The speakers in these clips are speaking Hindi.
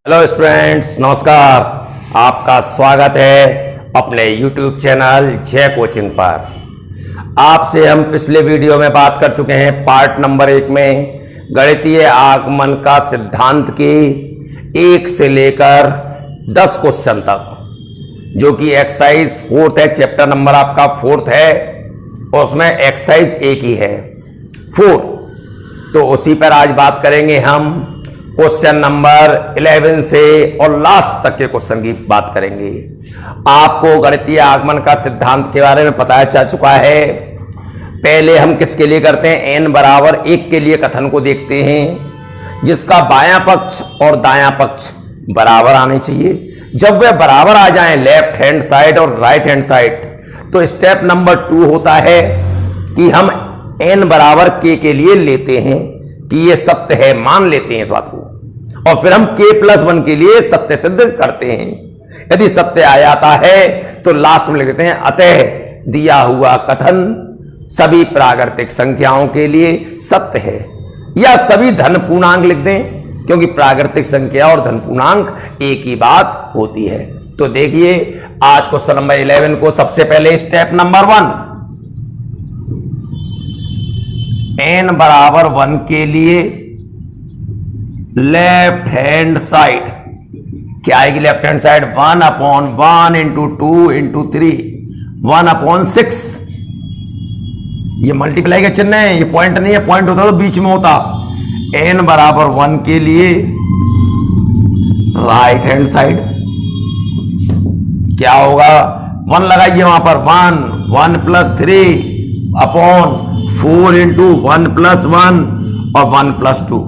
हेलो स्टूडेंट्स, नमस्कार। आपका स्वागत है अपने YouTube चैनल जय कोचिंग पर। आपसे हम पिछले वीडियो में बात कर चुके हैं पार्ट नंबर 1 में गणितीय आगमन का सिद्धांत के 1 से लेकर 10 क्वेश्चन तक, जो कि एक्सरसाइज 4th है। चैप्टर नंबर आपका 4th है और उसमें एक्सरसाइज 1 ही है 4। तो उसी पर आज बात करेंगे हम। क्वेश्चन नंबर 11 से और लास्ट तक के क्वेश्चन की बात करेंगे। आपको गणितीय आगमन का सिद्धांत के बारे में पता चल चुका है। पहले हम किसके लिए करते हैं, n बराबर 1 के लिए कथन को देखते हैं, जिसका बायां पक्ष और दायां पक्ष बराबर आने चाहिए। जब वे बराबर आ जाएं, लेफ्ट हैंड साइड और राइट हैंड साइड, तो स्टेप नंबर 2 होता है कि हम n बराबर k के लिए लेते हैं कि ये सत्य है, मान लेते हैं इस बात को, और फिर हम k+1 के लिए सत्य सिद्ध करते हैं। यदि सत्य आ जाता है तो लास्ट में लिख देते हैं अतः दिया हुआ कथन सभी प्राकृतिक संख्याओं के लिए सत्य है, या सभी धन पूर्णांक लिख दें, क्योंकि प्राकृतिक संख्या और धन पूर्णांक एक ही बात होती है। तो देखिए आज क्वेश्चन नंबर 11 को सबसे पहले स्टेप नंबर 1, n बराबर 1 के लिए लेफ्ट हैंड साइड क्या आएगी? Left hand side 1/1 into 2 into 3 1/6। ये मल्टीप्लाई का चिन्ह है, ये पॉइंट नहीं है। पॉइंट होता तो बीच में होता। n बराबर 1 के लिए राइट हैंड साइड क्या होगा? 1 लगाइए वहां पर, 1 + 3/4 इंटू 1 + 1 और 1 + 2।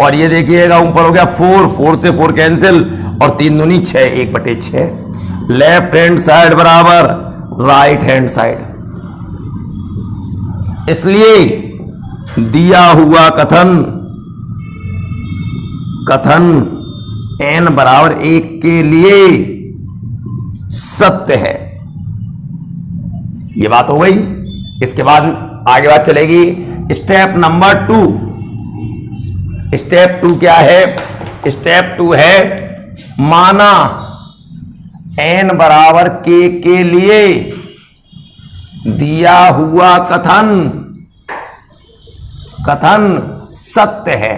और ये देखिएगा ऊपर हो गया 4 से 4 कैंसिल और 3 दूनी 6, 1/6। लेफ्ट हैंड साइड बराबर राइट हैंड साइड। इसलिए दिया हुआ कथन n बराबर 1 के लिए सत्य है। ये बात हो गई। इसके बाद आगे बात चलेगी स्टेप नंबर 2। स्टेप 2 क्या है? स्टेप 2 है माना n बराबर k के लिए दिया हुआ कथन सत्य है।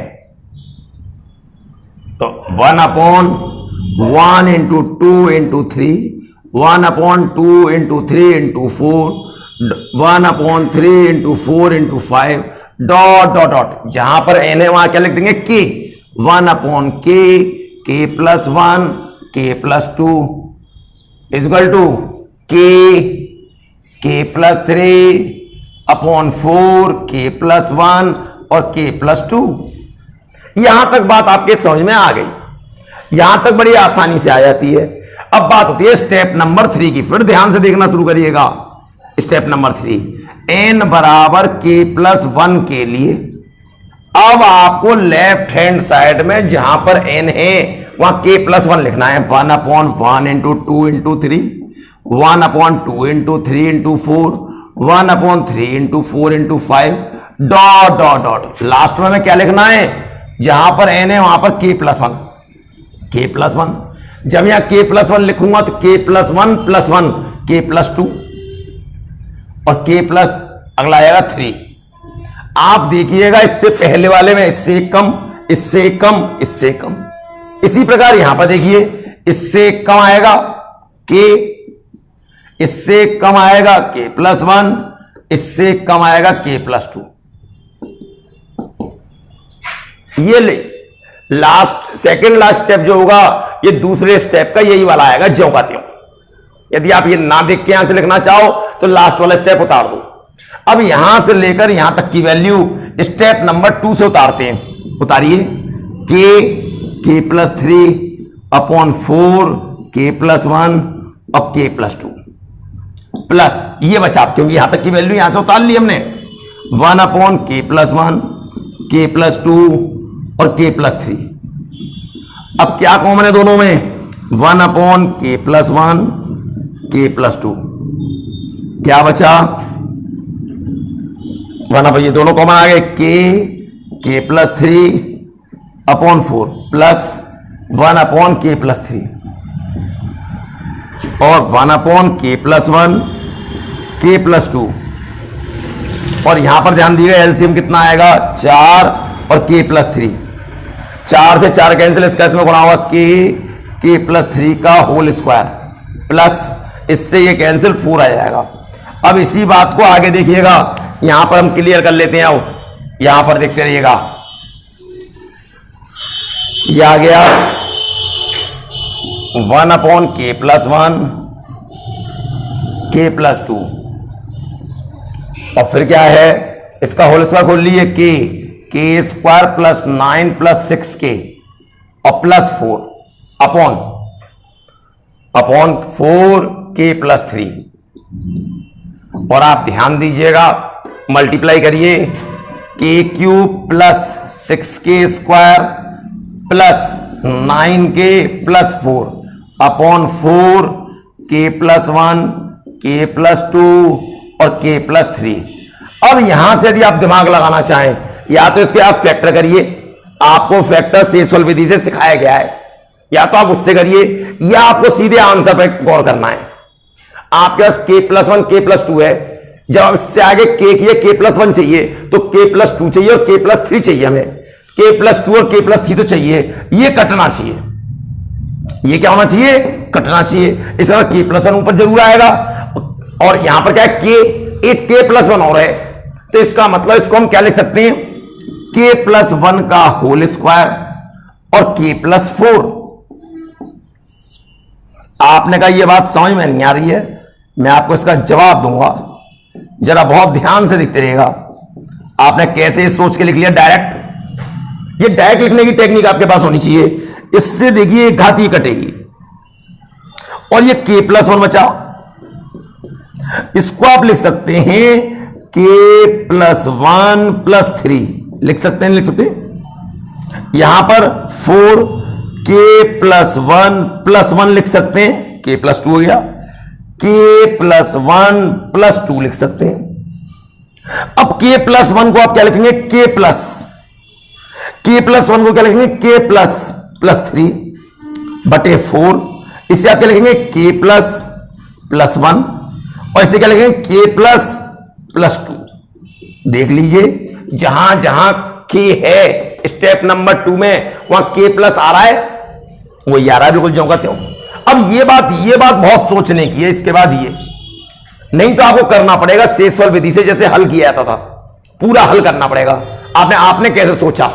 तो 1/1 into 2 into 3 1/2 into 3 into 4 1/3 into 4 into 5 dot dot dot. जहां पर n है वहां क्या लिख देंगे? k। 1/k k+1 k+2 equal to k+3/4 k+1 और k+2। यहां तक बात आपके समझ में आ गई। यहां तक बड़ी आसानी से आ जाती है। अब बात होती है स्टेप नंबर 3 की। फिर ध्यान से देखना शुरू करिएगा। स्टेप नंबर 3, n बराबर k+1 के लिए अब आपको लेफ्ट हैंड साइड में जहां पर n है वहां k+1 लिखना है। 1/1 into 2 into 3 1/2 into 3 into 4 1/3 into 4 into 5 dot dot dot. Last में क्या लिखना है? जहां पर n है वहां पर k+1। जब यहां k+1 लिखूंगा तो k+1 + 1 k+2 और k+ अगला आएगा 3। आप देखिएगा इससे पहले वाले में इससे कम, इससे कम, इससे कम। इसी प्रकार यहां पर देखिए इससे कम आएगा k, इससे कम आएगा k+1, इससे कम आएगा k+2। ये लास्ट सेकंड लास्ट स्टेप जो होगा ये दूसरे स्टेप का यही वाला आएगा, ज्यों का त्यों। यदि आप ये ना देख के यहां से लिखना चाहो तो लास्ट वाला स्टेप उतार दो। अब यहां से लेकर यहां तक की वैल्यू स्टेप नंबर 2 से उतारते हैं। उतारिए k+3/4 k+1 और k+2 प्लस ये बचा, क्योंकि यहां तक की वैल्यू यहां से उतार ली हमने। 1/k+1 k+2 और k+3। अब क्या कॉमन है दोनों में? 1/k+1 k+2। क्या बचा? 1 ये दोनों कॉमन आ गए। k+3/4 प्लस 1/k+3 और 1/k+1 k+2 और यहां पर ध्यान दीजिएगा एलसीएम कितना आएगा 4 और k+3 4 से 4 कैंसिल, इसका इसमें गुणा होगा k+3 का होल स्क्वायर प्लस इससे ये कैंसिल 4 आ जाएगा। अब इसी बात को आगे देखिएगा, यहां पर हम क्लियर कर लेते हैं। आओ यहां पर देखते रहिएगा, ये आ गया 1/k+1 k+2 और फिर क्या है, इसका होल स्क्वायर खोल लीजिए k² प्लस 9 प्लस 6k और प्लस 4 अपॉन 4k+3 और आप ध्यान दीजिएगा मल्टीप्लाई करिए k³ plus 6k² plus 9k plus 4 upon 4k+1 k+2 और k+3। अब यहां से यदि आप दिमाग लगाना चाहें, या तो इसके आप फैक्टर करिए, आपको फैक्टर शेषफल विधि से सिखाया गया है, या तो आप उससे करिए, या आपको सीधे आंसर पर गौर करना है। आपके पास k+1 k+2 है, जब इससे आगे k किए k+1 चाहिए तो k+2 चाहिए और k+3 चाहिए, हमें k+2 और k+3 तो चाहिए, ये कटना चाहिए, ये क्या होना चाहिए, कटना चाहिए। इसका k+1 ऊपर जरूर आएगा और यहां पर क्या है एक k+1 और है, तो इसका मतलब इसको हम क्या लिख सकते हैं, k+1 का होल स्क्वायर और k+4। आपने कहा यह बात समझ में नहीं आ रही है, मैं आपको इसका जवाब दूंगा, जरा बहुत ध्यान से देखते रहिएगा। आपने कैसे सोच के लिख लिया डायरेक्ट, ये डायरेक्ट लिखने की टेक्निक आपके पास होनी चाहिए। इससे देखिए घाती कटेगी और ये k+1 बचा, इसको आप लिख सकते हैं k+1+3 लिख सकते हैं, लिख सकते हैं। यहां पर 4k+1+1 लिख सकते हैं, k+2 हो गया, k+1+2 लिख सकते हैं। अब k+1 को आप क्या लिखेंगे, k+1 को क्या लिखेंगे, k+3 बटे 4, इसे आप क्या लिखेंगे k+1 और इसे क्या लिखेंगे k+2। देख लीजिए जहां जहां k है स्टेप नंबर 2 में वहां k+ आ रहा है, वो आ रहा है बिल्कुल ज्यों का त्यों। अब ये बात बहुत सोचने की है, इसके बाद ये नहीं तो आपको करना पड़ेगा शेषफल विधि से, जैसे हल किया जाता था, पूरा हल करना पड़ेगा। आपने कैसे सोचा,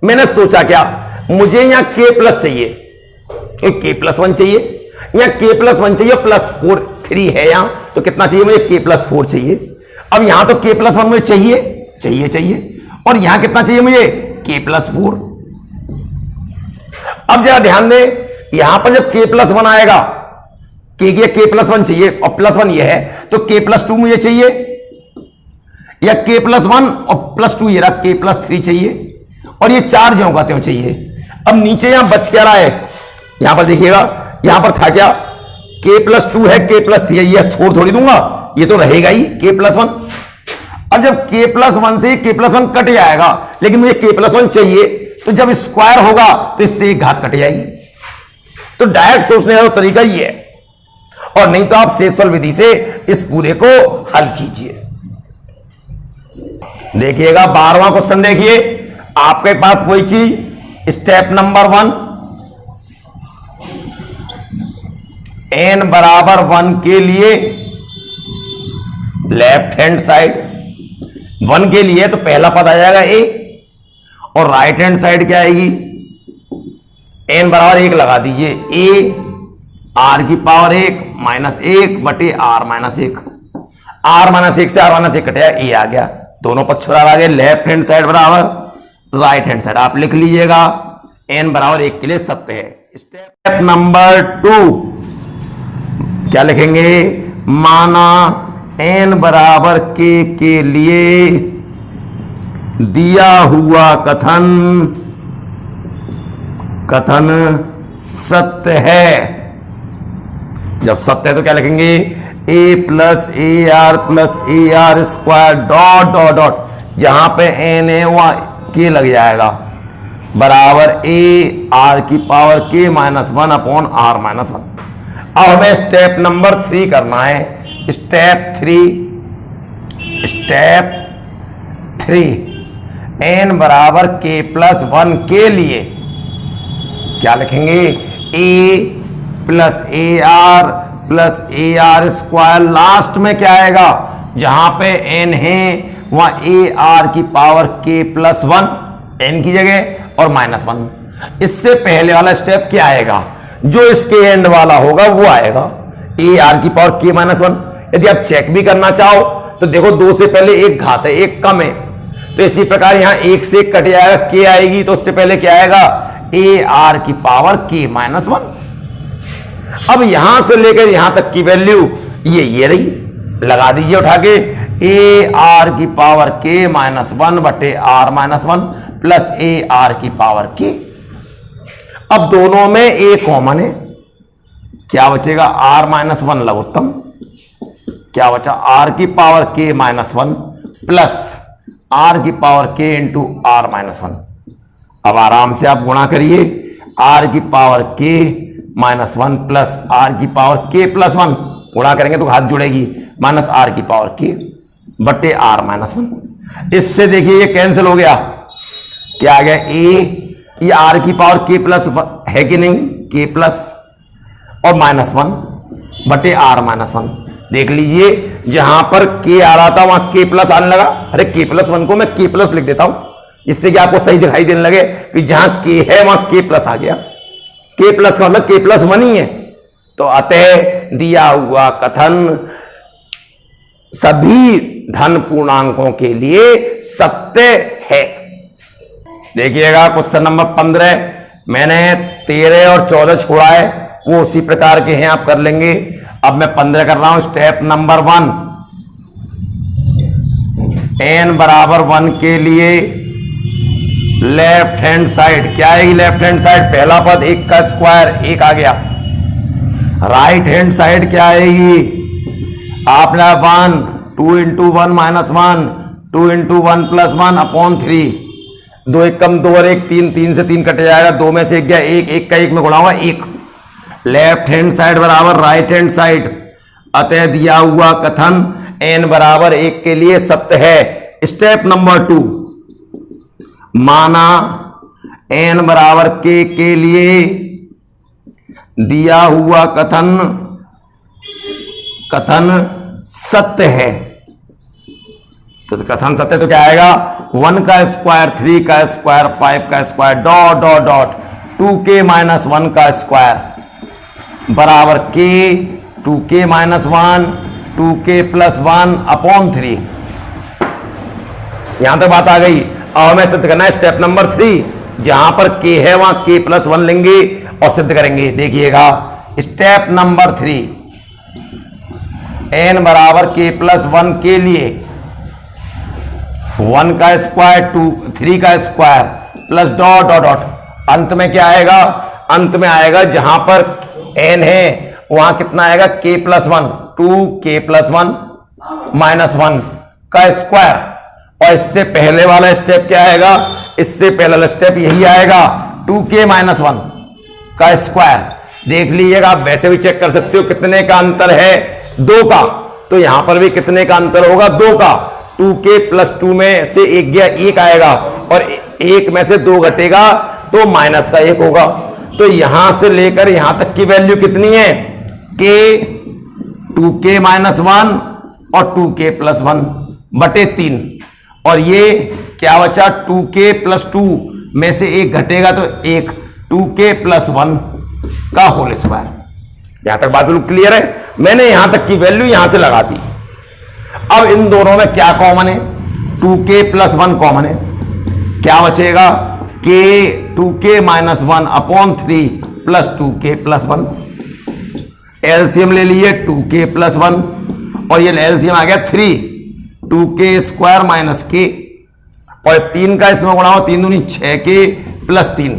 मैंने सोचा क्या, मुझे यहां k+ चाहिए, k+1 चाहिए, यहां k+1 चाहिए प्लस 3 है यहां, तो कितना चाहिए मुझे, k+4 चाहिए। अब यहां तो k+1 मुझे चाहिए और यहां कितना चाहिए मुझे, k+4। अब जरा ध्यान दें, यहां पर जब k+1 आएगा, k+1 चाहिए और +1 ये है, तो k+2 मुझे चाहिए, या k+1 और +2 ये रहा, k+3 चाहिए और ये 4 ज्यों का त्यों चाहिए। अब नीचे यहां बच क्या रहा है, यहां पर देखिएगा, यहां पर था क्या, k+2 है, k+3 है, ये छोड़ थोड़ी दूंगा, ये तो रहेगा ही k+1। अब जब k+1 से k+1 कट जाएगा, लेकिन मुझे k+1 चाहिए, तो जब स्क्वायर होगा तो इससे एक घात कट जाएगी। तो डायरेक्ट सोचने का तरीका ये है, और नहीं तो आप शेषफल विधि से इस पूरे को हल कीजिए। देखिएगा 12वां क्वेश्चन देखिए, आपके पास वही चीज, स्टेप नंबर 1, n बराबर 1 के लिए लेफ्ट हैंड साइड 1 के लिए तो पहला पद आ जाएगा a, और राइट हैंड साइड क्या आएगी, n बराबर 1 लगा दीजिए, a r की पावर 1 -1 बटे r -1, r -1 से r -1 कटे, a आ गया, दोनों पक्ष आ गए, लेफ्ट हैंड साइड बराबर राइट हैंड साइड। आप लिख लीजिएगा n बराबर 1 के लिए सत्य है। स्टेप नंबर 2 क्या लिखेंगे, माना n बराबर k के लिए दिया हुआ कथन सत्य है। जब सत्य है तो क्या लिखेंगे, a + ar + ar² ... जहां पे n है वहां k लग जाएगा, बराबर ए आर की पावर के -1 अपॉन आर -1। अब हमें स्टेप नंबर 3 करना है। स्टेप 3 n बराबर k+1 के लिए क्या लिखेंगे? a plus A R plus A R square. Last में क्या आएगा? जहां पे n है वहां ए आर की पावर k+1 n की जगह और -1। इससे पहले वाला स्टेप क्या आएगा? जो इसके एंड वाला होगा वो आएगा ए आर की पावर k-1। यदि आप चेक भी करना चाहो तो देखो 2 से पहले एक घात है, एक कम है, तो इसी प्रकार यहां 1 से कट जाएगा, k आएगी तो उससे पहले क्या आएगा? ए आर की पावर k-1। अब यहां से लेकर यहां तक की वैल्यू ये रही, लगा दीजिए उठा के। ए आर की पावर k-1 बटे आर -1 प्लस ए आर की पावर k। अब दोनों में a कॉमन है, क्या बचेगा? r -1 लघुत्तम, क्या बचा? r की पावर k-1 प्लस r की पावर k इंटू r -1। अब आराम से आप गुणा करिए, r की पावर k-1 प्लस r की पावर k+1 गुणा करेंगे तो हाथ जुड़ेगी, माइनस r की पावर k बटे r -1। इससे देखिए ये कैंसिल हो गया, क्या आ गया? ये r की पावर k+ है कि नहीं? k प्लस और -1 बटे r -1। देख लीजिए जहां पर k आ रहा था वहां k+ आने लगा। अरे k+1 को मैं k+ लिख देता हूं, इससे कि आपको सही दिखाई देने लगे कि जहां k है वहां k+ आ गया। k+ का मतलब k+1 ही है। तो अतः दिया हुआ कथन सभी धन पूर्णांकों के लिए सत्य है। देखिएगा क्वेश्चन नंबर 15 मैंने 13 और 14 छोड़ा है, वो उसी प्रकार के हैं, आप कर लेंगे। अब मैं 15 कर रहा हूं। स्टेप नंबर 1, n बराबर 1 के लिए लेफ्ट हैंड साइड क्या आएगी? लेफ्ट हैंड साइड पहला पद 1 का स्क्वायर 1 आ गया। राइट हैंड साइड क्या आएगी? आपने 1 2 इंटू 1 -1 2 इंटू 1 + 1 अपॉन 3। 2 1 कम 2 और 1 3, 3 से 3 कट जाएगा, 2 में से 1 गया, 1 का 1 में गुणा हुआ 1। लेफ्ट हैंड साइड बराबर राइट हैंड साइड। अतः दिया हुआ कथन n बराबर 1 के लिए सत्य है। स्टेप नंबर 2, माना n बराबर k के लिए दिया हुआ कथन सत्य है। तो कथन सत्य तो क्या आएगा? 1 का स्क्वायर 3 का स्क्वायर 5 का square dot dot dot 2k - 1 का स्क्वायर बराबर k 2k - 1 2k + 1 अपॉन 3। यहां तक बात आ गई। अब हमें सिद्ध करना है स्टेप नंबर 3, जहां पर k है वहां k+1 लेंगे और सिद्ध करेंगे। देखिएगा स्टेप नंबर 3, n बराबर k+1 के लिए 1 का स्क्वायर 3 का square plus dot dot dot, अंत में क्या आएगा? अंत में आएगा जहां पर n है वहां कितना आएगा? k+1 2k+1 -1 का स्क्वायर। और इससे पहले वाला स्टेप क्या आएगा? इससे पहले वाला स्टेप यही आएगा 2k - 1 का स्क्वायर। देख लीजिएगा, आप वैसे भी चेक कर सकते हो कितने का अंतर है? 2 का। तो यहां पर भी कितने का अंतर होगा? 2 का। 2k + 2 में से 1 गया, 1 आएगा, और 1 में से 2 घटेगा तो -1 होगा। तो यहां से लेकर यहां तक की वैल्यू कितनी है? k 2k - 1 और 2k + 1 बटे 3। और ये क्या बचा? 2k + 2 में से 1 घटेगा तो 1 2k + 1 का होल स्क्वायर। यहां तक बात बिल्कुल क्लियर है। मैंने यहां तक की वैल्यू यहां से लगा दी। अब इन दोनों में क्या कॉमन है? 2k + 1 कॉमन है। क्या बचेगा? k 2k - 1 upon 3 plus 2k + 1। LCM ले लिए 2k + 1 और ये एलसीएम आ गया 3 2k स्क्वायर माइनस k, और 3 का इसमें गुणा हो 3 दूनी 6k + 3,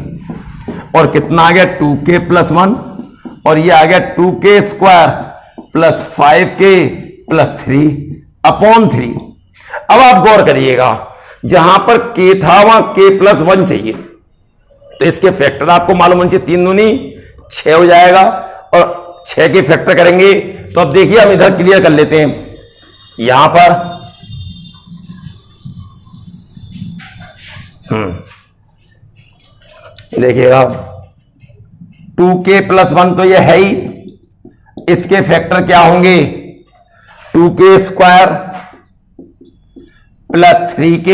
और कितना आ गया? 2k + 1, और ये आ गया 2k square plus 5k + 3 upon 3। अब आप गौर करिएगा, जहां पर k था वहां k + 1 चाहिए, तो इसके फैक्टर आपको मालूम होना चाहिए, 3 दूनी 6 हो जाएगा और 6 के फैक्टर करेंगे तो अब देखिए हम इधर क्लियर कर लेते हैं। यहां पर देखिएगा 2k + 1 तो ये है ही, इसके फैक्टर क्या होंगे 2k² + 3k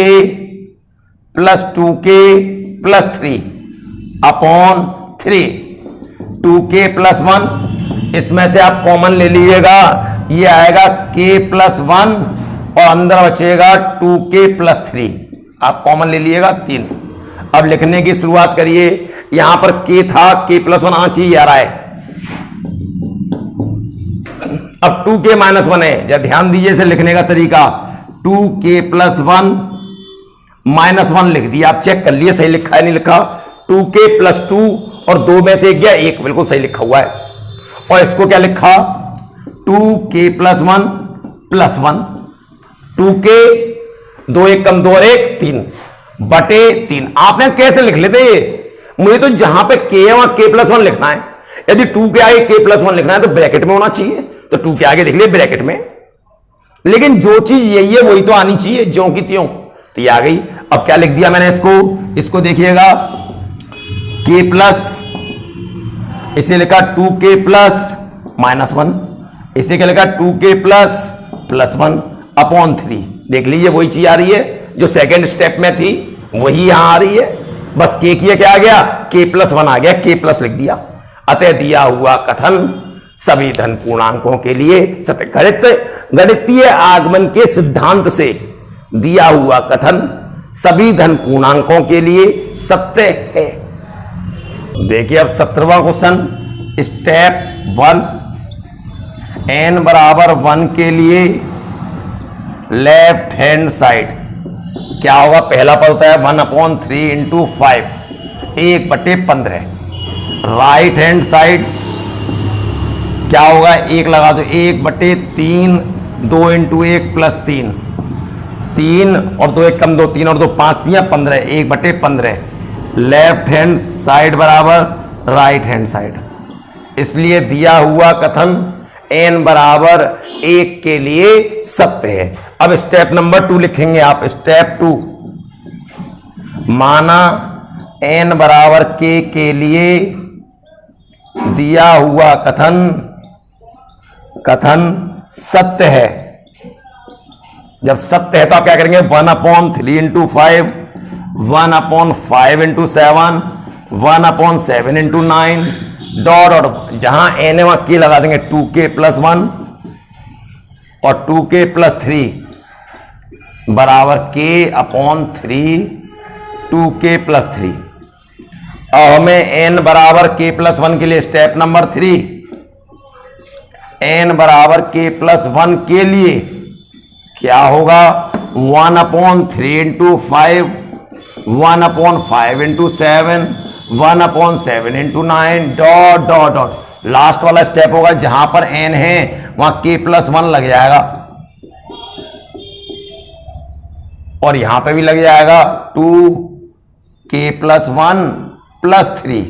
+ 2k + 3 upon 3। 2k + 1 इसमें से आप कॉमन ले लीजिएगा, ये आएगा k + 1 और अंदर बचेगा 2k + 3, आप कॉमन ले लीजिएगा 3। अब लिखने की शुरुआत करिए, यहां पर k था, k + 1 आंच ही आ रहा है। अब 2k - 1 है, या ध्यान दीजिए इसे लिखने का तरीका, 2k + 1 - 1 लिख दिया। आप चेक कर लिए सही लिखा है नहीं लिखा। 2k + 2 और 2 में से 1 गया 1, बिल्कुल सही लिखा हुआ है। और इसको क्या लिखा 2k + 1 + 1, 2k 2 1 कम 2 और 1 3 बटे 3। आपने कैसे लिख लेते ये, मुझे तो जहां पे k है वहां k + 1 लिखना है। यदि 2 के आगे k + 1 लिखना है तो ब्रैकेट में होना चाहिए, तो 2 के आगे लिख लिए ब्रैकेट में। लेकिन जो चीज यही है वही तो आनी चाहिए, ज्यों की त्यों, तो ये आ गई। अब क्या लिख दिया मैंने इसको देखिएगा k+, इसे लिखा 2k + -1, इसे क्या लिखा 2k + 1 अपॉन 3। देख लीजिए वही चीज आ रही है जो सेकेंड स्टेप में थी, वही यहां आ रही है। बस k किया क्या आ गया k + 1 आ गया, k+ लिख दिया। अतः दिया हुआ कथन सभी धन पूर्णांकों के लिए सत्य, गणितीय आगमन के सिद्धांत से दिया हुआ कथन सभी धन पूर्णांकों के लिए सत्य है। देखिए अब 17वां क्वेश्चन, स्टेप 1, n = 1 के लिए लेफ्ट हैंड साइड क्या होगा, पहला पद होता है 1/3 × 5 1/15। राइट हैंड साइड क्या होगा, 1 लगा दो, 1/3 2 × 1 + 3 3 और 2 1 कम 2 3 और 2 5 3 15 1/15। लेफ्ट हैंड साइड बराबर राइट हैंड साइड, इसलिए दिया हुआ कथन n = 1 के लिए सत्य है। अब स्टेप नंबर 2 लिखेंगे आप। स्टेप 2, माना n = k के लिए दिया हुआ कथन सत्य है। जब सत्य है तो आप क्या करेंगे 1/3 × 5 1/5 × 7 1/7 × 9 डॉट जहां n है वहां k लगा देंगे, 2k + 1 और 2k + 3 बराबर k/3 2k + 3। अब हमें n = k + 1 के लिए स्टेप नंबर 3, n = k + 1 के लिए क्या होगा 1/3 × 5 1/5 × 7 1/7 × 9 डॉट लास्ट वाला स्टेप होगा जहां पर n है वहां k + 1 लग जाएगा और यहां पे भी लग जाएगा 2k + 1 + 3।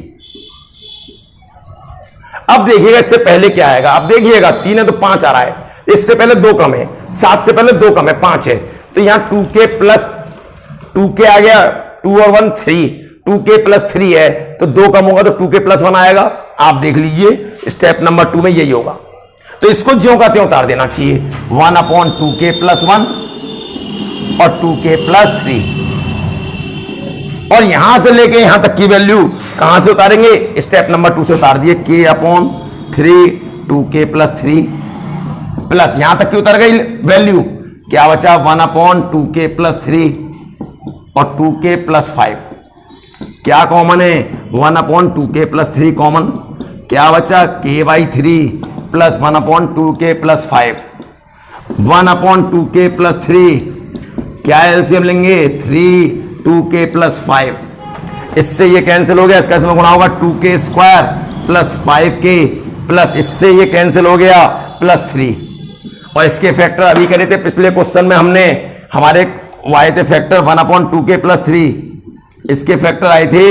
अब देखिएगा इससे पहले क्या आएगा, अब देखिएगा 3 है तो 5 आ रहा है, इससे पहले 2 कम है, 7 से पहले 2 कम है 5 है, तो यहां 2k आ गया, 2 और 1 3, 2k + 3 है तो 2 कम होगा तो 2k + 1 आएगा। आप देख लीजिए स्टेप नंबर 2 में यही होगा, तो इसको ज्यों का त्यों उतार देना चाहिए 1/2k + 1 और 2k + 3 और यहां से लेके यहां तक की वैल्यू कहां से उतारेंगे, स्टेप नंबर 2 से उतार दिए k/3 2k + 3 प्लस यहां तक की उतर गई वैल्यू, क्या बचा 1/2k + 3 और 2k + 5। क्या कॉमन है 1/2k + 3 कॉमन, क्या बचा k/3 + 1/2k + 5 1/2k + 3 क्या एलसीएम लेंगे 3 2k + 5, इससे ये कैंसिल हो गया, इसका इसमें गुणा होगा 2k² + 5k प्लस इससे ये कैंसिल हो गया +3 और इसके फैक्टर अभी करे थे पिछले क्वेश्चन में हमने, हमारे आए थे फैक्टर 1/2k + 3, इसके फैक्टर आए थे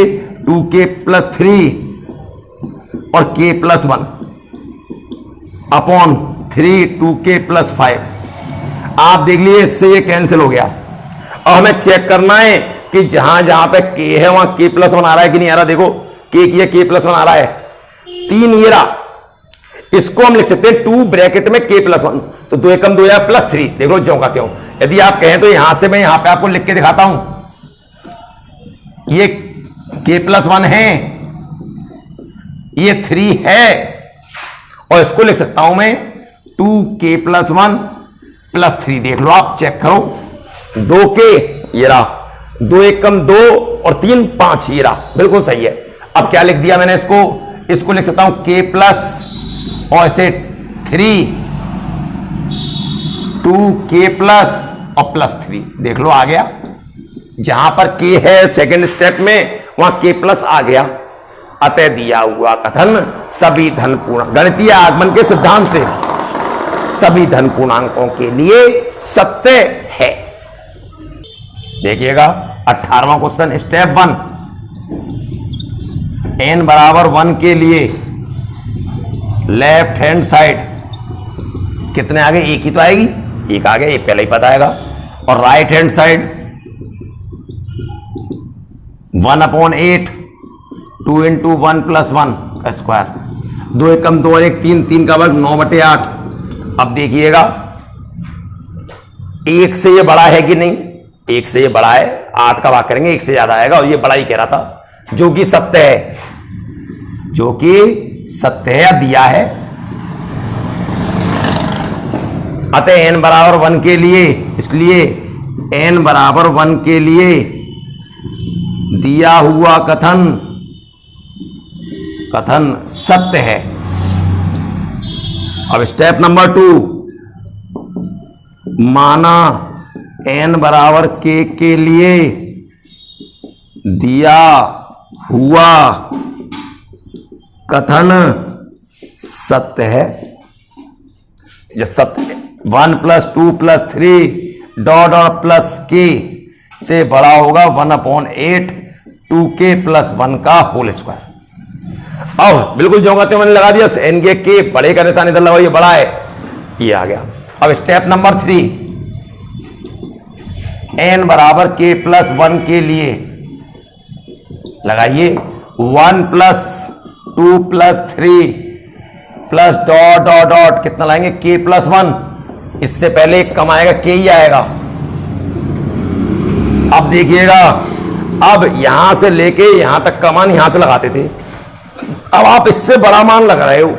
2k प्लस 3 और k plus 1 upon 3 2k plus 5। आप देख लीजिए इससे ये कैंसिल हो गया। अब हमें चेक करना है कि जहां जहां पे k है वहां k प्लस 1 आ रहा है कि नहीं आ रहा। देखो k की k प्लस 1 आ रहा है, 3 ये रहा। इसको हम लिख सकते हैं 2 ब्रैकेट में k प्लस 1, तो 2 एकम 2 या प्लस 3। देखो ज्यों का त्यों। यदि आप कहें तो यहां से मैं यहां पे आपको लिख के दिखाता हूं, ये k प्लस 1 है, ये 3 है, और इसको लिख सकता हूं मैं 2k प्लस 1 प्लस 3। देख लो आप, चेक करो, 2k ये रहा, 2 एकम 2 और 3 5 ये रहा, बिल्कुल सही है। अब क्या लिख दिया मैंने इसको लिख सकता हूं k प्लस और इसे 3 2k प्लस और प्लस 3। देख लो आ गया, जहां पर k है सेकंड स्टेप में वहां k प्लस आ गया। अतः दिया हुआ कथन सभी धन पूर्ण गणितीय आगमन के सिद्धांत से सभी धन पूर्णांकों के लिए सत्य है। देखिएगा 18वां क्वेश्चन स्टेप 1, n बराबर 1 के लिए लेफ्ट हैंड साइड कितने आ गए, एक ही तो आएगी, एक आ गया, ये पहले ही पता आएगा। और right hand side 1/8 2 into 1 plus 1 का स्क्वायर, 2 एकम 2 और 1 3, 3 का वर्ग 9/8। अब देखिएगा एक से ये बड़ा है कि नहीं, एक से ये बड़ा है, 8 का भाग करेंगे 1 से ज्यादा आएगा, और ये बड़ा ही कह रहा था, जो कि सत्य है, जो कि सत्य है, दिया है। अतः n बराबर 1 के लिए, इसलिए n बराबर 1 के लिए दिया हुआ कथन सत्य है। अब स्टेप नंबर 2, माना n बराबर k के लिए दिया हुआ कथन सत्य है। जब सत्य है 1 प्लस 2 प्लस 3 डॉट और प्लस k से बड़ा होगा 1/8 2k प्लस 1 का होल स्क्वायर। अब बिल्कुल जो कहते मैंने लगा दिया, n के k बड़े का निशान इधर लगाओ, ये बड़ा है, ये आ गया। अब स्टेप नंबर 3, n बराबर k प्लस 1 के लिए लगाइए 1 plus 2 plus 3 plus dot dot dot कितना लाएंगे k प्लस 1। इससे पहले एक कम आएगा, k ही आएगा। अब देखिएगा, अब यहां से लेके यहां तक का मान यहां से लगाते थे, अब आप इससे बड़ा मान लगा रहे हो,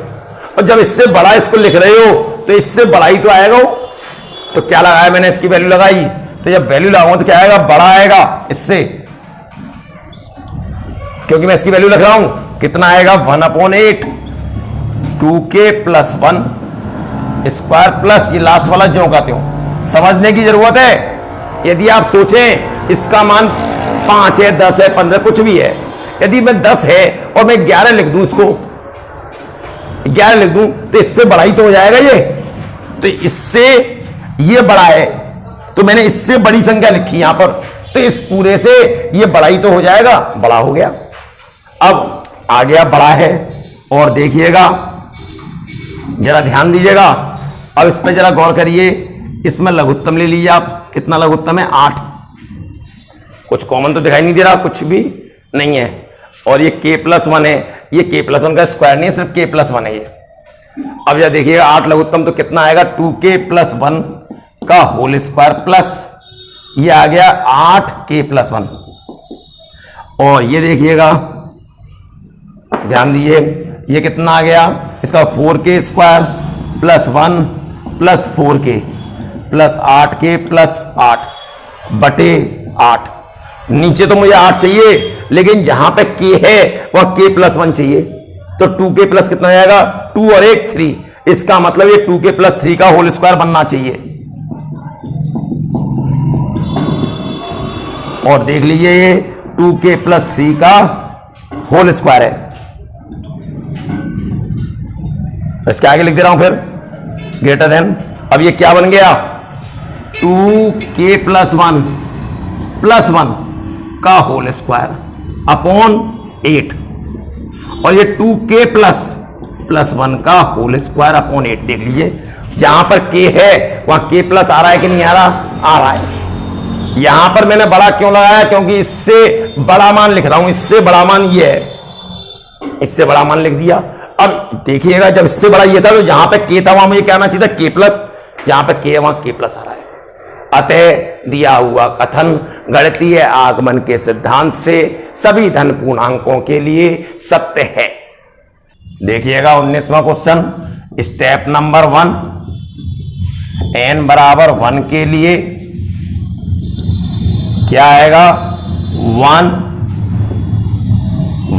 और जब इससे बड़ा इसको लिख रहे हो तो इससे बड़ा ही तो आएगा। तो क्या लगाया मैंने, इसकी वैल्यू लगाई, तो जब वैल्यू लगाऊंगा तो क्या आएगा, बड़ा आएगा इससे, क्योंकि मैं इसकी वैल्यू लिख रहा हूं। कितना आएगा 1/8 2k प्लस 1 स्क्वायर प्लस ये लास्ट वाला जो कहते हो। समझने की जरूरत है। यदि आप सोचें इसका मान 5 है 10 है 15 कुछ भी है, यदि मैं 10 है और मैं 11 लिख दूं, इसको 11 लिख दूं तो इससे बड़ा ही तो हो जाएगा ये। तो इससे ये बड़ा है, तो मैंने इससे बड़ी संख्या लिखी यहां पर, तो इस पूरे से ये बड़ा ही तो हो जाएगा, बड़ा हो गया। अब आ गया बड़ा है, और देखिएगा जरा ध्यान दीजिएगा, अब इस पर जरा गौर करिए। इसमें लघुत्तम ले लीजिए आप, कितना लघुत्तम है 8, कुछ कॉमन तो दिखाई नहीं दे रहा, कुछ भी नहीं है। और ये k प्लस 1 है, ये k प्लस 1 का स्क्वायर नहीं है, सिर्फ k प्लस 1 है ये। अब यह देखिएगा 8 लघुत्तम तो कितना आएगा 2k प्लस 1 का होल स्क्वायर प्लस ये आ गया 8k प्लस 1। और ये देखिएगा, ध्यान दीजिए, ये कितना आ गया, इसका 4k square plus 1 plus 4k plus 8k plus 8 बटे 8। नीचे तो मुझे 8 चाहिए, लेकिन जहां पे k है वह k प्लस 1 चाहिए, तो 2k प्लस कितना आएगा 2 और 1 3। इसका मतलब ये 2k प्लस 3 का होल स्क्वायर बनना चाहिए। और देख लीजिए ये 2k प्लस 3 का होल स्क्वायर है। इसके आगे लिख दे रहा हूं फिर, ग्रेटर देन। अब ये क्या बन गया 2k प्लस 1 का होल स्क्वायर अपॉन 8 और ये 2k प्लस 1 का होल स्क्वायर अपॉन 8। देख लीजिए जहां पर k है वहां k प्लस आ रहा है कि नहीं आ रहा है। यहां पर मैंने बड़ा क्यों लगाया, क्योंकि इससे बड़ा मान लिख रहा हूं, इससे बड़ा मान ये है, इससे बड़ा मान लिख दिया। अब देखिएगा जब इससे बड़ा ये था तो जहां पे k था वहां मुझे क्या आना चाहिए था, k प्लस, जहां पे k है वहां k प्लस आ रहा है। अतः दिया हुआ कथन गणितीय आगमन के सिद्धांत से सभी धन पूर्णांकों के लिए सत्य है। देखिएगा 19वां क्वेश्चन, स्टेप नंबर 1, n बराबर 1 के लिए क्या आएगा,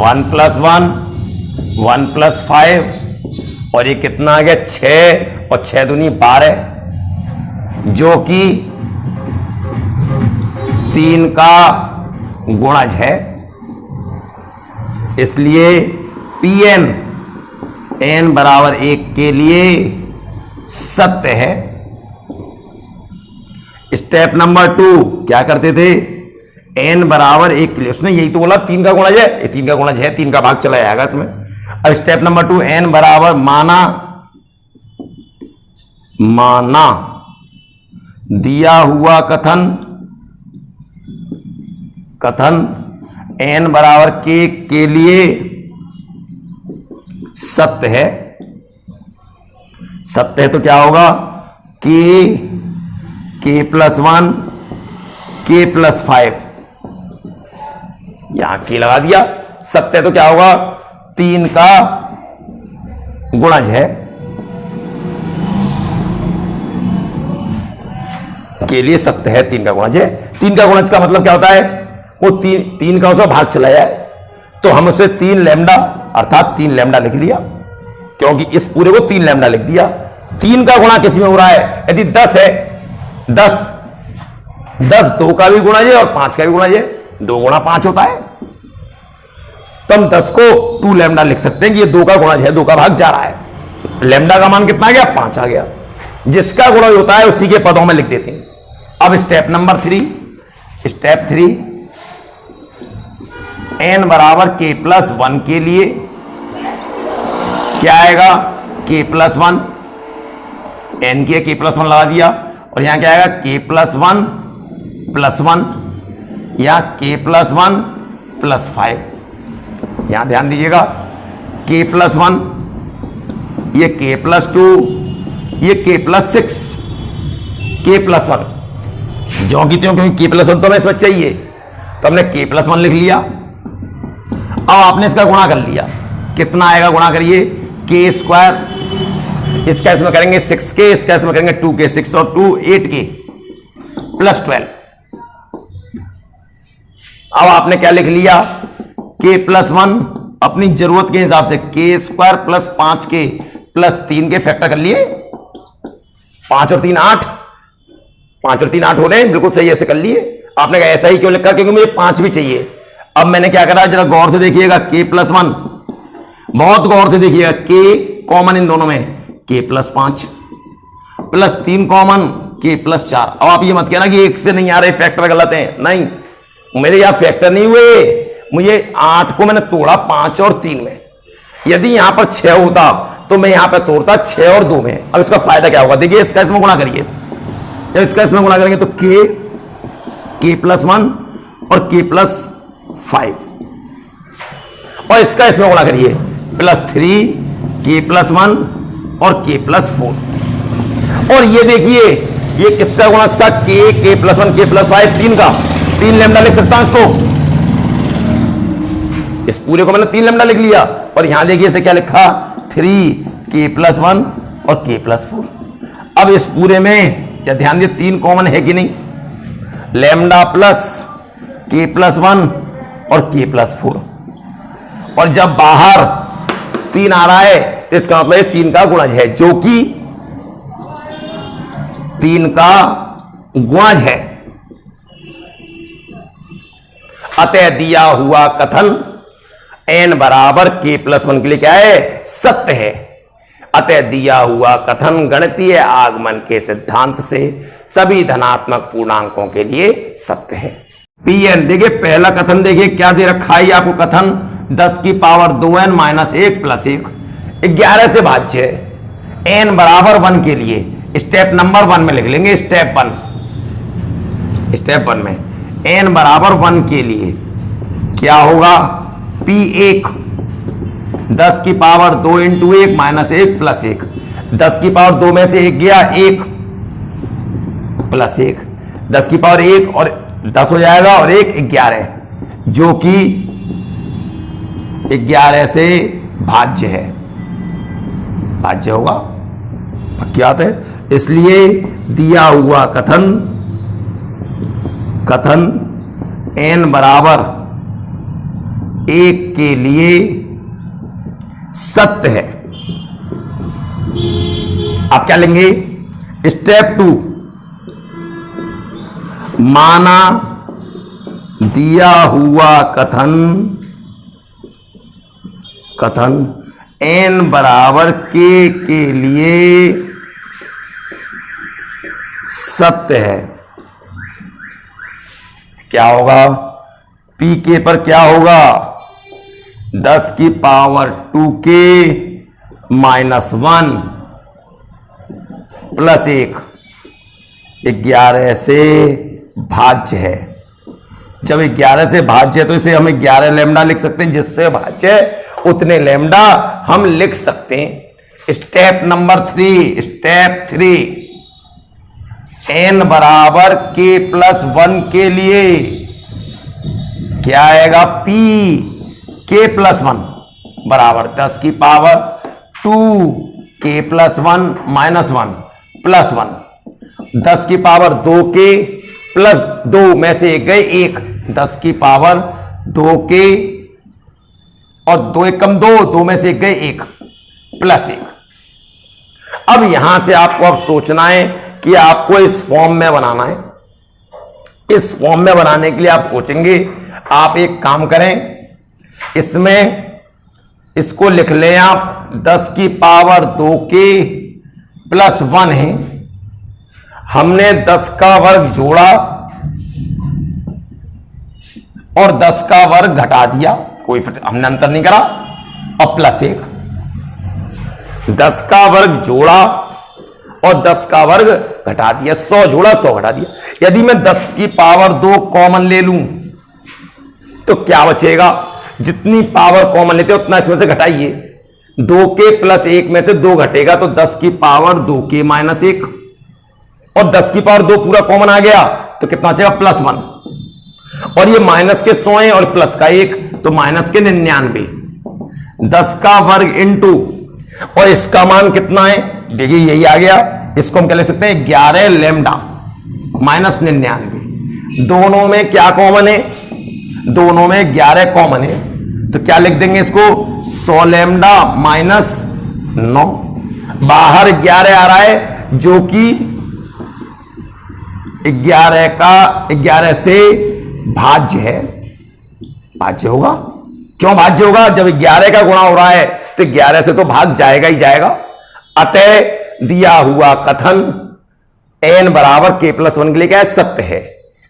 1 प्लस 1 प्लस 5 और ये कितना आ गया 6 और 6 दूनी 12, जो कि 3 का गुणज है। इसलिए Pn n बराबर 1 के लिए सत्य है। स्टेप नंबर 2 क्या करते थे, n बराबर 1 के लिए, उसने यही तो बोला 3 का गुणज है, ये 3 का गुणज है, 3 का भाग चला जाएगा इसमें। अब स्टेप नंबर 2, n बराबर माना दिया हुआ कथन n बराबर के लिए सत्य है। सत्य है तो क्या होगा, k प्लस 1 k प्लस 5, यहां k लगा दिया। सत्य है तो क्या होगा, 3 का गुणज है, के लिए सत्य है, 3 का गुणज है। 3 का गुणज का मतलब क्या होता है, वो 3 का उसमें भाग चला जाए, तो हम उसे 3 लैम्डा अर्थात 3 लैम्डा लिख लिया, क्योंकि इस पूरे को 3 लैम्डा लिख दिया। 3 का गुणा किसी में हो रहा है, यदि 10 है, 10 2 का भी गुणज है और 5 का भी गुणज है, 2 गुणा 5 होता है, तो हम 10 को 2 लैम्डा लिख सकते हैं कि ये 2 का गुणज है, 2 का भाग जा रहा है। लैम्डा का मान कितना आ गया, 5 आ गया। जिसका गुणज होता है उसी के पदों में लिख देते हैं। अब स्टेप नंबर 3, स्टेप 3, n बराबर k प्लस 1 के लिए क्या आएगा, k प्लस 1, n के k प्लस 1 लगा दिया, और यहां क्या आएगा k प्लस 1 प्लस 1 या k प्लस 1 प्लस 5। यहां ध्यान दीजिएगा, k प्लस 1, ये k प्लस 2, ये k प्लस 6, k प्लस 1, जो की त्यों, क्योंकि k प्लस 1 तो हमें इसमें चाहिए, तो हमने k प्लस 1 लिख लिया। अब आपने इसका गुणा कर लिया, कितना आएगा, गुणा करिए, k स्क्वायर, इसका इसमें करेंगे 6k, इसका इसमें करेंगे 2k, 6 और 2 8k प्लस 12। अब आपने क्या लिख लिया, k प्लस 1 अपनी जरूरत के हिसाब से k square plus 5k plus 3 के फैक्टर कर लिए, 5 और 3 8, 5 और 3 8 हो रहे हैं, बिल्कुल सही ऐसे कर लिए। आपने कहा ऐसा ही क्यों लिखा, क्योंकि मुझे 5 भी चाहिए। अब मैंने क्या करा, जरा गौर से देखिएगा, k प्लस 1, बहुत गौर से देखिएगा, k कॉमन इन दोनों में, k plus 5 plus 3 common, k plus 4। अब आप ये मत कहना कि 1 से नहीं आ रहे, फैक्टर गलत है, नहीं, मेरे यहां फैक्टर नहीं हुए, मुझे 8 को मैंने तोड़ा 5 और 3 में। यदि यहां पर 6 होता तो मैं यहां पर तोड़ता 6 और 2 में। अब इसका फायदा क्या होगा, देखिए इसका इसमें गुणा करिए, जब इसका इसमें गुणा करेंगे तो k प्लस 1 और k प्लस 5, और इसका इसमें गुणा करिए प्लस 3 k प्लस 1 और k प्लस 4। और ये देखिए ये किसका गुणज था, k प्लस 1 k प्लस 5, 3 का, 3 लैम्डा लिख सकता हूं इसको, इस पूरे को मैंने 3 लैम्डा लिख लिया। और यहां देखिए इसे क्या लिखा, 3k प्लस 1 और k प्लस 4। अब इस पूरे में क्या ध्यान दिए, 3 कॉमन है कि नहीं, लैम्डा प्लस k प्लस 1 और k प्लस 4, और जब बाहर 3 आ रहा है तो इसका मतलब 3 का गुणज है, जो कि 3 का गुणज है। अतः दिया हुआ कथन n बराबर k प्लस 1 के लिए क्या है, सत्य है। अतः दिया हुआ कथन गणितीय आगमन के सिद्धांत से सभी धनात्मक पूर्णांकों के लिए सत्य है। Pn देखिए पहला कथन, देखिए क्या दे रखा है आपको, कथन 10 की पावर 2n माइनस 1 प्लस 1, 11 से भाज्य है। n बराबर 1 के लिए स्टेप नंबर 1 में लिख लेंगे। स्टेप 1 में n बराबर 1 के लिए क्या होगा, P1 10 की पावर 2 इंटू 1 माइनस 1 प्लस 1, 10 की पावर 2 में से 1 गया 1 प्लस 1, 10 की पावर 1 और 10 हो जाएगा और 1 11, जो कि 11 से भाज्य है, भाज्य होगा, क्या है। इसलिए दिया हुआ कथन n बराबर 1 के लिए सत्य है। आप क्या लेंगे, स्टेप 2, माना दिया हुआ कथन n बराबर k के लिए सत्य है। क्या होगा, pk पर क्या होगा, 10 की पावर 2k माइनस 1 प्लस 1, 11 से भाज्य है। जब 11 से भाज्य है तो इसे हम 11 लैम्डा लिख सकते हैं, जिससे भाज्य है उतने लैम्डा हम लिख सकते हैं। स्टेप नंबर 3, स्टेप 3, n बराबर k प्लस 1 के लिए क्या आएगा, p k प्लस 1 बराबर 10 की power 2 k plus 1 minus 1 plus 1, 10 की पावर 2k प्लस 2 में से एक गए 1, 10 की पावर 2k और 2 1 कम 2, 2 में से एक गए 1 प्लस 1। अब यहां से आपको अब सोचना है कि आपको इस फॉर्म में बनाना है। इस फॉर्म में बनाने के लिए आप सोचेंगे, आप एक काम करें, इसमें इसको लिख लें आप 10 की पावर 2k प्लस 1 है। हमने 10 का वर्ग जोड़ा और 10 का वर्ग घटा दिया, कोई हमने अंतर नहीं करा, और प्लस 1, 10 का वर्ग जोड़ा और 10 का वर्ग घटा दिया, 100 जोड़ा 100 घटा दिया। यदि मैं 10 की पावर 2 कॉमन ले लूं तो क्या बचेगा, जितनी पावर कॉमन लेते उतना इसमें से घटाइए, 2k प्लस 1 में से 2 घटेगा तो 10 की पावर 2k माइनस 1, और 10 की पावर 2 पूरा कॉमन आ गया तो कितना बचेगा, प्लस 1, और ये माइनस के 100 है और प्लस का 1 तो माइनस के 99, 10 का वर्ग इंटू, और इसका मान कितना है, देखिए यही आ गया, इसको हम क्या ले सकते हैं, 11 लैम्डा माइनस 99। दोनों में क्या कॉमन है, दोनों में 11 कॉमन है, तो क्या लिख देंगे इसको, 100 लैम्डा माइनस 9, बाहर 11 आ रहा है जो कि 11 से भाज्य है, भाज्य होगा। क्यों भाज्य होगा, जब 11 का गुणा हो रहा है तो 11 से तो भाग जाएगा ही जाएगा। अतः दिया हुआ कथन n बराबर k प्लस 1 के लिए क्या है, सत्य है।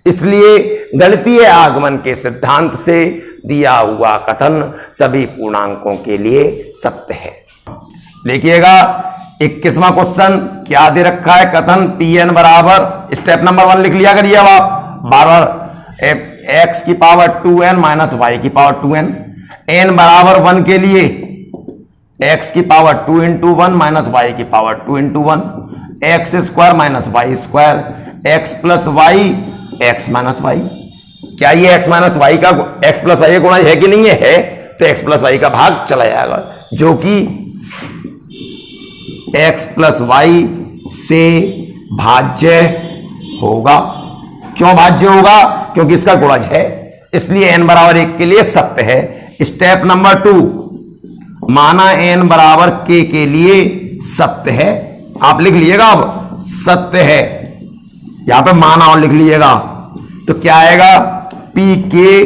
इसलिए गणितीय आगमन के सिद्धांत से दिया हुआ कथन सभी पूर्णांकों के लिए सत्य है। देखिएगा 21वां क्वेश्चन क्या दे रखा है, कथन Pn बराबर, स्टेप नंबर 1 लिख लिया करिए अब आप बार बार, x की पावर 2n माइनस y की पावर 2n, n बराबर 1 के लिए x की पावर 2 इंटू 1 माइनस वाई की power 2 into 1, x square minus y square, x plus y x minus y. क्या ये x माइनस वाई का, x प्लस वाई का गुणा है कि नहीं है, तो x प्लस वाई का भाग चला जाएगा, जो कि x प्लस वाई से भाज्य होगा। क्यों भाज्य होगा, क्योंकि इसका गुणज है, इसलिए n बराबर 1 के लिए सत्य है। स्टेप नंबर 2, माना n बराबर k के लिए सत्य है, आप लिख लीजिएगा अब सत्य है, यहां पे माना और लिख लीजिएगा, तो क्या आएगा, पी के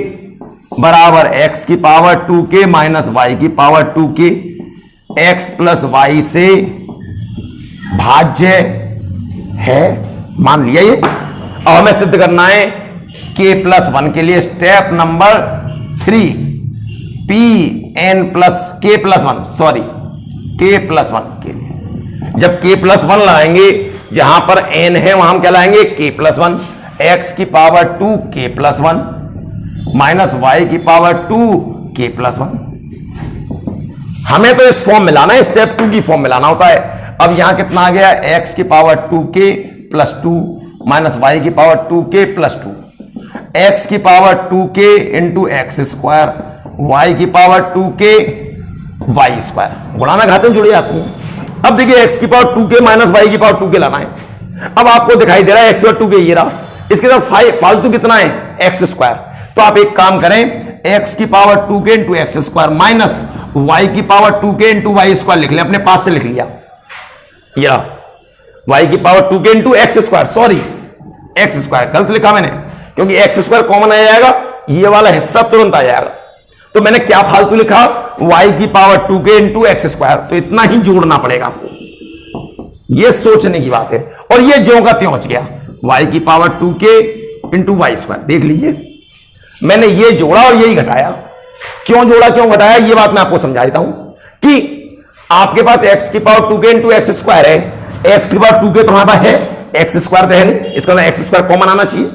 बराबर x की पावर 2k माइनस वाई की power 2k, x plus y से भाज्य है, मान लिया ये। अब हमें सिद्ध करना है k प्लस 1 के लिए, step number 3, P N plus K plus one, sorry K plus one के लिए जब के प्लस वन लगाएंगे, जहां पर एन है वहां हम क्या लाएंगे के प्लस वन, एक्स की पावर 2 के प्लस वन माइनस वाई की पावर 2 के प्लस वन। हमें तो इस फॉर्म में लाना है, स्टेप 2 की फॉर्म में लाना होता है। अब यहां कितना आ गया, एक्स की पावर 2 के प्लस 2 माइनस वाई की पावर 2 के प्लस 2, एक्स की पावर 2 के इंटू एक्स स्क्वायर, वाई की पावर 2 के वाई स्क्वायर। गुणा में घातें जुड़ी जाती हैं। अब देखिए एक्स की पावर 2 के माइनस वाई की पावर 2 के लाना है। अब आपको दिखाई दे रहा है एक्स की पावर 2 के, ये रहा, इसके साथ फालतू कितना है एक्स स्क्वायर। तो आप एक काम करें, एक्स की पावर 2 के into x square minus y की पावर 2 के इंटू वाई स्क्वायर लिख लिया, अपने पास से लिख लिया, या वाई की पावर 2 के into x square, sorry x square गलत लिखा मैंने, क्योंकि एक्स स्क्वायर कॉमन आ जाएगा, ये वाला हिस्सा तुरंत आ जाएगा। तो मैंने क्या फालतू लिखा, y की पावर 2 के इंटू एक्स स्क्वायर, तो इतना ही जोड़ना पड़ेगा आपको, ये सोचने की बात है। और ये ज्यों का त्यों बच गया, y की पावर 2 के इंटू वाई स्क्वायर। देख लीजिए मैंने ये जोड़ा और यही घटाया। क्यों जोड़ा क्यों घटाया, ये बात मैं आपको समझा देता हूं कि आपके पास x की पावर 2 के इंटू एक्स स्क्वायर है, x की पावर 2 के तो हमारे पास है, एक्स स्क्वायर तो है नहीं, इसका एक्स स्क्वायर कॉमन आना चाहिए,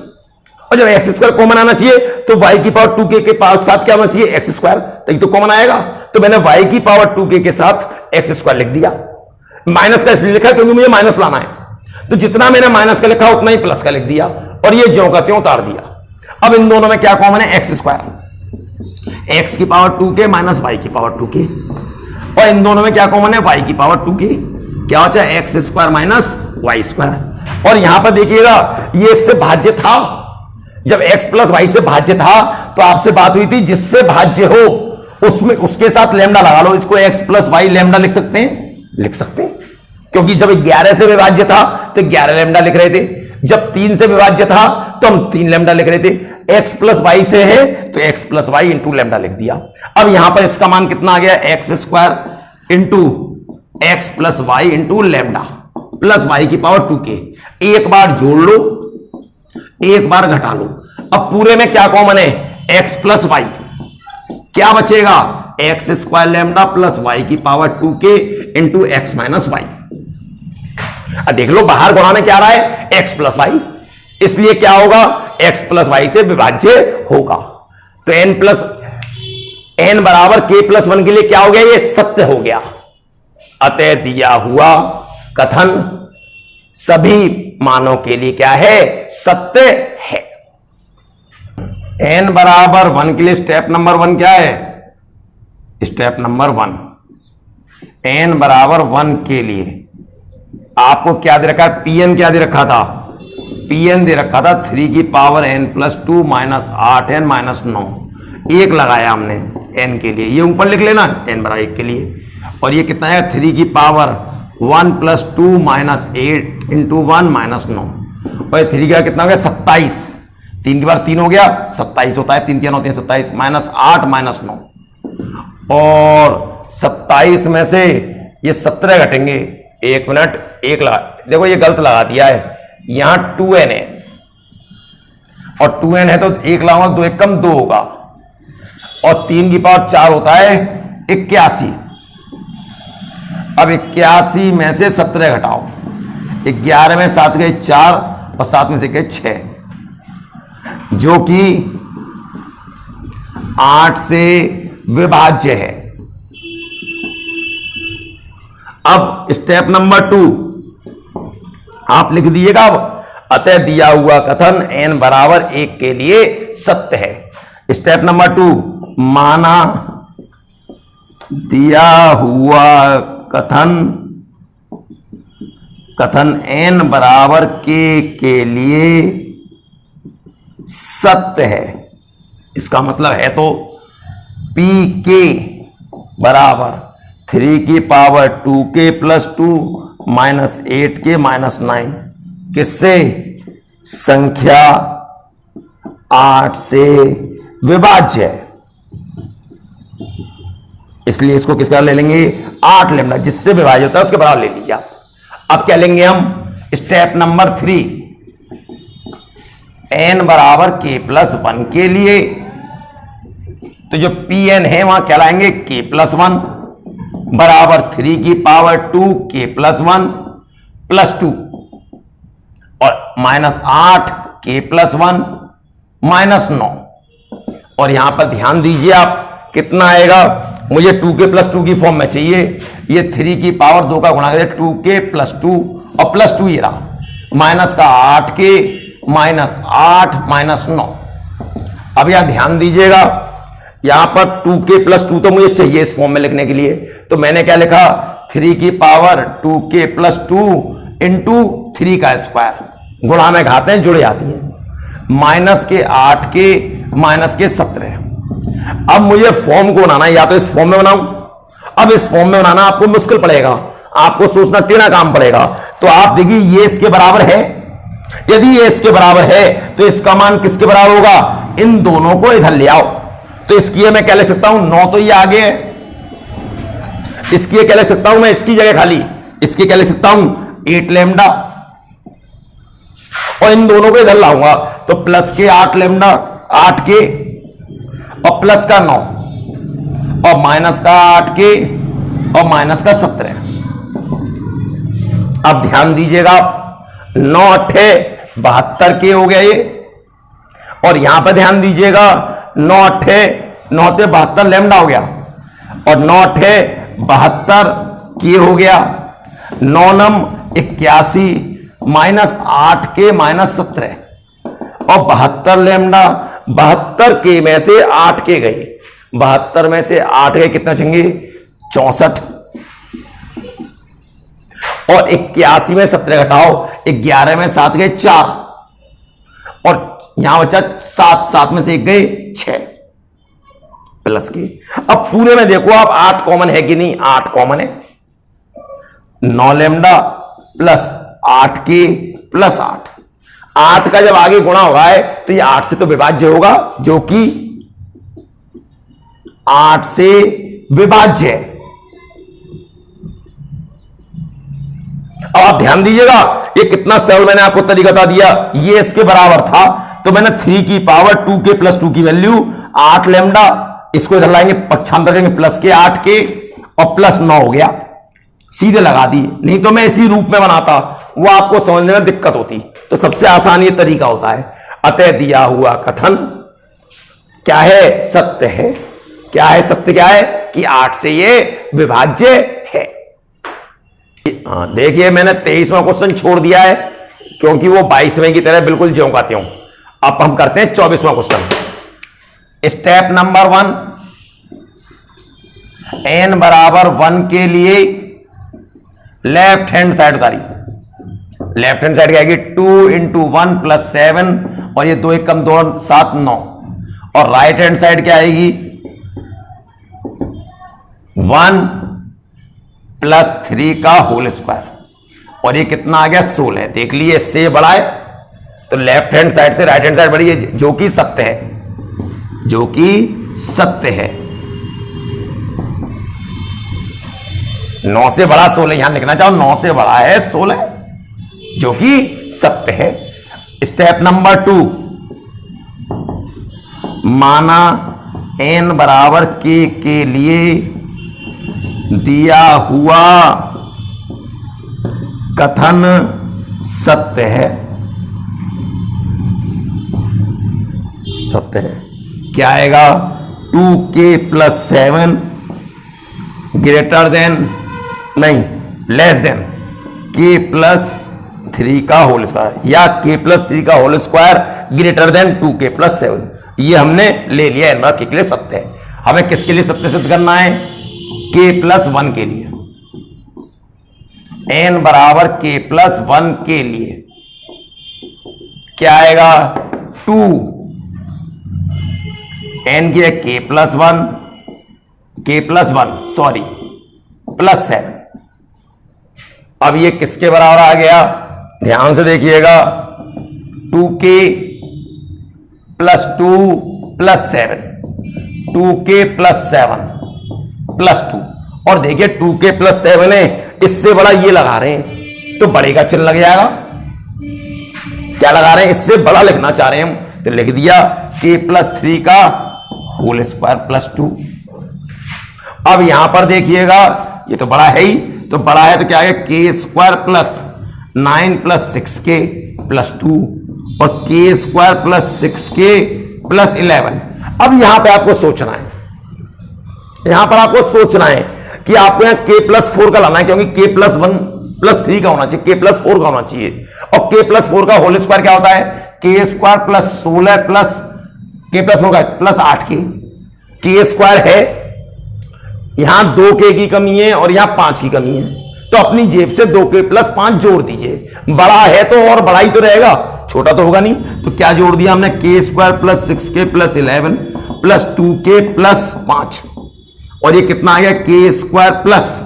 और जब एक्स स्क्वायर कॉमन आना चाहिए तो y की पावर 2 के पास साथ क्या होना चाहिए एक्स स्क्वायर, तभी तो कॉमन आएगा। तो मैंने y की पावर 2 के साथ एक्स स्क्वायर लिख दिया। माइनस का इसलिए लिखा क्योंकि मुझे माइनस लाना है, तो जितना मैंने माइनस का लिखा उतना ही प्लस का लिख दिया, और ये ज्यों का त्यों उतार दिया। अब इन दोनों में क्या कॉमन है, एक्स स्क्वायर, एक्स की पावर 2 के माइनस वाई की पावर 2 के, और इन दोनों में क्या कॉमन है, वाई की पावर 2 के, क्या होता है x square minus y square. और यहां पर देखिएगा ये इससे भाज्य था, जब x प्लस वाई से भाज्य था तो आपसे बात हुई थी जिससे भाज्य हो उसमें उसके साथ लैम्डा लगा लो, इसको x प्लस वाई लैम्डा लिख सकते हैं, लिख सकते हैं, क्योंकि जब 11 से विभाज्य था तो 11 लैम्डा लिख रहे थे, जब 3 से विभाज्य था तो हम 3 लैम्डा लिख रहे थे, x प्लस वाई से है तो x plus y into lambda लिख दिया। अब यहां पर इसका मान कितना आ गया, x square into x plus y into lambda plus y की पावर 2 के, एक बार जोड़ लो एक बार घटा लो। अब पूरे में क्या कॉमन है, x प्लस वाई, क्या बचेगा x square lambda plus y की पावर 2 के इंटू एक्स माइनस वाई। अब देख लो बाहर गुणा में क्या आ रहा है, x प्लस वाई, इसलिए क्या होगा x प्लस वाई से विभाज्य होगा। तो n बराबर k प्लस 1 के लिए क्या हो गया, ये सत्य हो गया। अतः दिया हुआ कथन सभी मानों के लिए क्या है, सत्य है। n बराबर 1 के लिए स्टेप नंबर 1 क्या है, स्टेप नंबर 1, n बराबर 1 के लिए आपको क्या दे रखा है, pn क्या दे रखा था, pn दे रखा था 3 की power n plus 2 minus 8n minus 9, एक लगाया हमने n के लिए, ये ऊपर लिख लेना n बराबर 1 के लिए, और ये कितना है 3 की power 1 plus 2 minus 8 into 1 minus 9, और 3 का कितना हो गया 27, 3 की बार 3 हो गया 27 होता है, 3 क्या होते हैं 27 माइनस 8 माइनस 9, और 27 में से ये 17 घटेंगे, 1 मिनट, एक लगा, देखो ये गलत लगा दिया है, यहां 2n है और 2n है तो 1 लगाऊंगा, 2 1 कम 2 होगा, और 3 की पावर 4 होता है 81। अब 81 में से 17 घटाओ, 11 में 7 गए 4 और 7 में से गए 6, जो कि 8 से विभाज्य है। अब स्टेप नंबर 2 आप लिख दीजिएगा। अब अतः दिया हुआ कथन n बराबर 1 के लिए सत्य है। स्टेप नंबर 2, माना दिया हुआ कथन n बराबर के लिए सत्य है। इसका मतलब है तो पी के बराबर 3 की power 2k plus 2 minus 8k minus 9, किससे, संख्या 8 से विभाज्य है, इसलिए इसको किसका ले लेंगे 8 लैम्डा, जिससे विभाज्य होता है उसके बराबर ले लीजिए आप। अब क्या लेंगे हम, स्टेप नंबर 3, n बराबर k प्लस 1 के लिए तो जो Pn है वहां कहलाएंगे k+1 बराबर 3 की पावर 2 k+1 +2 और -8 k+1 -9। और यहां पर ध्यान दीजिए आप कितना आएगा, मुझे 2k+2 की फॉर्म में चाहिए। ये 3 की पावर 2 का गुणा करें 2k+2 और +2 ये रहा माइनस का 8k -8 -9। अब यहां ध्यान दीजिएगा, यहां पर 2k+2 तो मुझे चाहिए इस फॉर्म में लिखने के लिए, तो मैंने क्या लिखा 3 की पावर 2k+2 इंटू 3 का स्क्वायर, गुणा में घाते हैं जुड़ जाती है, माइनस के 8k माइनस के 17। अब मुझे फॉर्म को बनाना है, या तो इस फॉर्म में बनाऊं, अब इस फॉर्म में बनाना आपको मुश्किल पड़ेगा, आपको सोचना टेढ़ा काम पड़ेगा। तो आप देखिए ये इसके बराबर है, यदि ये इसके बराबर है तो इसका मान किसके बराबर होगा, इन दोनों को इधर ले आओ। तो इसकी मैं क्या ले सकता हूं 9, तो ये आगे है, इसकी क्या ले सकता हूं मैं, इसकी जगह खाली इसकी क्या ले सकता हूं 8 लैम्डा, और इन दोनों को इधर लाऊंगा तो प्लस के 8 लैम्डा 8 के और प्लस का 9 और माइनस का 8 के और माइनस का 17। अब ध्यान दीजिएगा 9 8 72 के हो गया ये, और यहां पर ध्यान दीजिएगा 9 8 9 से 72 लैम्डा हो गया, और 9 8 72 के हो गया, 9 9 81 माइनस 8 के माइनस 17 और 72 लैम्डा, 72 के में से 8 के गए, 72 में से 8 गए कितना चाहिए 64, और 81 में 17 घटाओ, 11 में 7 गए 4, और यहां बचा 7, 7 में से 1 गए 6 प्लस के। अब पूरे में देखो आप 8 कॉमन है कि नहीं, 8 कॉमन है, 9 लैम्डा प्लस 8 के प्लस 8 का जब आगे गुणा हो रहा है तो ये 8 से तो विभाज्य होगा, जो कि 8 से विभाज्य है। अब आप ध्यान दीजिएगा ये कितना सरल मैंने आपको तरीका बता दिया, ये इसके बराबर था तो मैंने 3 की पावर 2k+2 की वैल्यू 8 लैम्डा, इसको इधर लाएंगे पक्षांतर करेंगे प्लस के 8 के और प्लस 9 हो गया, सीधे लगा दी। नहीं तो मैं इसी रूप में बनाता, वो आपको समझने में दिक्कत होती। तो सबसे आसान ये तरीका होता है, अतः दिया हुआ कथन क्या है, सत्य है। क्या है सत्य, क्या है कि 8 से ये विभाज्य है। देखिए मैंने 23वां क्वेश्चन छोड़ दिया है क्योंकि वो 22वें की तरह बिल्कुल ज्यों का त्यों। अब हम करते हैं 24वां क्वेश्चन। स्टेप नंबर 1, n बराबर 1 के लिए लेफ्ट हैंड साइड उतारी। लेफ्ट हैंड साइड क्या आएगी 2 इंटू 1 प्लस 7, और ये 2 1 कम 2 7 9, और राइट हैंड साइड क्या आएगी 1 प्लस 3 का होल स्क्वायर, और ये कितना आ गया 16। देख लिए इससे बड़ा है तो लेफ्ट हैंड साइड से राइट हैंड साइड बड़ी है, जो कि सत्य है, जो कि सत्य है। 9 से बड़ा 16, यहां लिखना चाहो 9 से बड़ा है 16, जो कि सत्य है। स्टेप नंबर 2, माना n बराबर k के लिए दिया हुआ कथन सत्य है। सत्य है क्या आएगा 2k+7 ग्रेटर देन नहीं लेस देन k+3 का होल स्क्वायर, या k+3 का whole square greater than 2k+7। ये हमने ले लिया n के लिए सत्य है। हमें किसके लिए सत्य सिद्ध करना है, k+1 के लिए। n बराबर k+1 के लिए क्या आएगा 2, n की k+1 सॉरी +7। अब ये किसके बराबर आ गया, ध्यान से देखिएगा 2k+2 +7, 2k+7 +2, और देखिए 2k+7 है, इससे बड़ा ये लगा रहे हैं तो बड़े का चिन्ह लग जाएगा। क्या लगा रहे हैं, इससे बड़ा लिखना चाह रहे हैं हम, तो लिख दिया k+3 का होल स्क्वायर प्लस 2। अब यहां पर देखिएगा ये तो बड़ा है ही, तो बड़ा है तो क्या है के square plus 9 plus 6k plus 2 और के स्क्वायर प्लस 6k प्लस 11। अब यहां पे आपको सोचना है, यहां पर आपको सोचना है कि आपको यहां k प्लस 4 का लाना है, क्योंकि k प्लस 1 प्लस 3 का होना चाहिए, k प्लस 4 का होना चाहिए। और k प्लस 4 का होल स्क्वायर क्या होता है, k square plus 16 plus k plus 4 का प्लस 8k। k स्क्वायर है, यहां 2k की कमी है और यहां 5 की कमी है, तो अपनी जेब से 2k प्लस 5 जोड़ दीजिए। बड़ा है तो और बड़ा ही तो रहेगा, छोटा तो होगा नहीं। तो क्या जोड़ दिया हमने, k square plus 6k plus 11 plus 2k plus 5, और ये कितना आ गया k स्क्वायर प्लस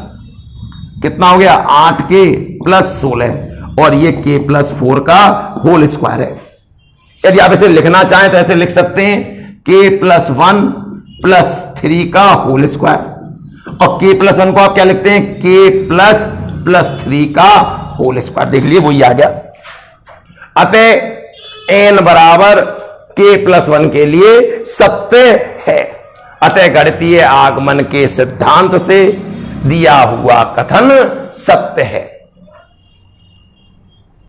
कितना हो गया 8k प्लस 16 और ये k प्लस 4 का होल स्क्वायर है। यदि आप इसे लिखना चाहें तो ऐसे लिख सकते हैं k प्लस 1 प्लस 3 का होल स्क्वायर, और k प्लस 1 को आप क्या लिखते हैं k प्लस 3 का होल स्क्वायर। देख लिए वही आ गया। अतः n बराबर k प्लस 1 के लिए सत्य है। अतः गणितीय आगमन के सिद्धांत से दिया हुआ कथन सत्य है।